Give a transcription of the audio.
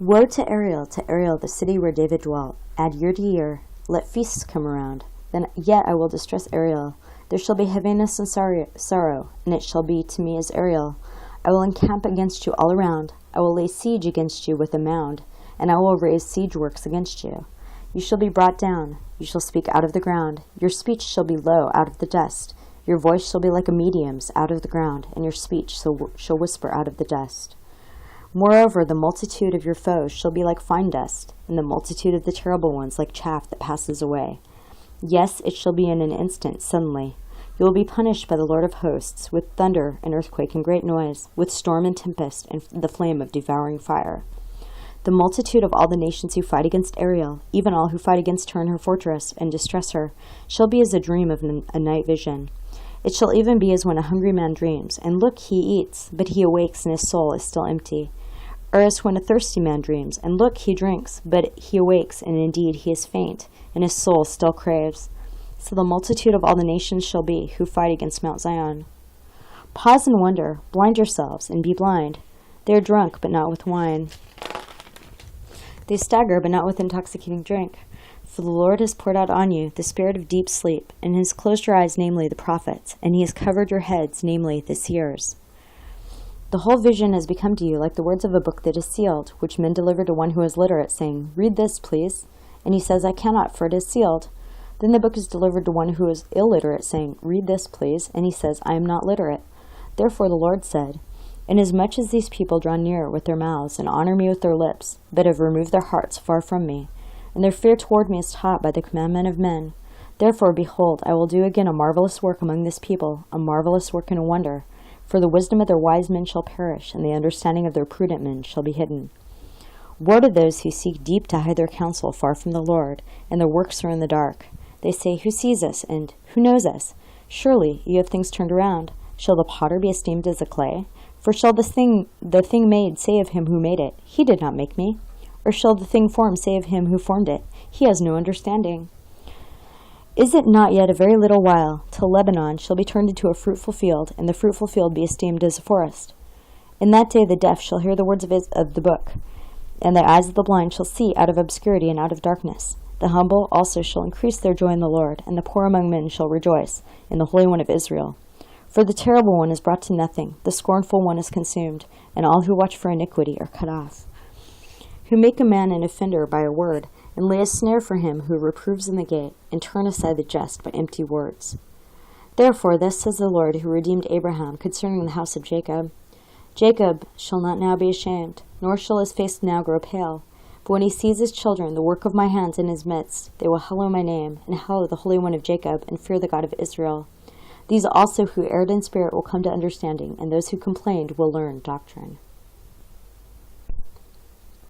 Woe to Ariel, the city where David dwelt. Add year to year, let feasts come around. Then yet I will distress Ariel. There shall be heaviness and sorrow, and it shall be to me as Ariel. I will encamp against you all around. I will lay siege against you with a mound, and I will raise siege works against you. You shall be brought down. You shall speak out of the ground. Your speech shall be low out of the dust. Your voice shall be like a medium's out of the ground, and your speech shall whisper out of the dust. Moreover, the multitude of your foes shall be like fine dust, and the multitude of the terrible ones like chaff that passes away. Yes, it shall be in an instant, suddenly. You will be punished by the Lord of hosts, with thunder and earthquake and great noise, with storm and tempest, and the flame of devouring fire. The multitude of all the nations who fight against Ariel, even all who fight against her and her fortress, and distress her, shall be as a dream of a night vision. It shall even be as when a hungry man dreams, and look, he eats, but he awakes, and his soul is still empty. Or as when a thirsty man dreams, and look, he drinks, but he awakes, and indeed he is faint, and his soul still craves. So the multitude of all the nations shall be, who fight against Mount Zion. Pause and wonder, blind yourselves, and be blind. They are drunk, but not with wine. They stagger, but not with intoxicating drink. For the Lord has poured out on you the spirit of deep sleep, and has closed your eyes, namely the prophets, and he has covered your heads, namely the seers. The whole vision has become to you like the words of a book that is sealed, which men deliver to one who is literate, saying, Read this, please. And he says, I cannot, for it is sealed. Then the book is delivered to one who is illiterate, saying, Read this, please. And he says, I am not literate. Therefore the Lord said, Inasmuch as these people draw near with their mouths, and honor me with their lips, but have removed their hearts far from me, and their fear toward me is taught by the commandment of men, therefore, behold, I will do again a marvelous work among this people, a marvelous work and a wonder. For the wisdom of their wise men shall perish, and the understanding of their prudent men shall be hidden. Woe to those who seek deep to hide their counsel far from the Lord, and their works are in the dark. They say, Who sees us, and who knows us? Surely you have things turned around. Shall the potter be esteemed as the clay? For shall the thing made say of him who made it, He did not make me? Or shall the thing formed say of him who formed it, He has no understanding? Is it not yet a very little while, till Lebanon shall be turned into a fruitful field, and the fruitful field be esteemed as a forest? In that day the deaf shall hear the words of the book, and the eyes of the blind shall see out of obscurity and out of darkness. The humble also shall increase their joy in the Lord, and the poor among men shall rejoice in the Holy One of Israel. For the terrible one is brought to nothing, the scornful one is consumed, and all who watch for iniquity are cut off. Who make a man an offender by a word, and lay a snare for him who reproves in the gate, and turn aside the jest by empty words. Therefore thus says the Lord, who redeemed Abraham concerning the house of Jacob, Jacob shall not now be ashamed, nor shall his face now grow pale. But when he sees his children, the work of my hands in his midst, they will hallow my name, and hallow the Holy One of Jacob, and fear the God of Israel. These also who erred in spirit will come to understanding, and those who complained will learn doctrine.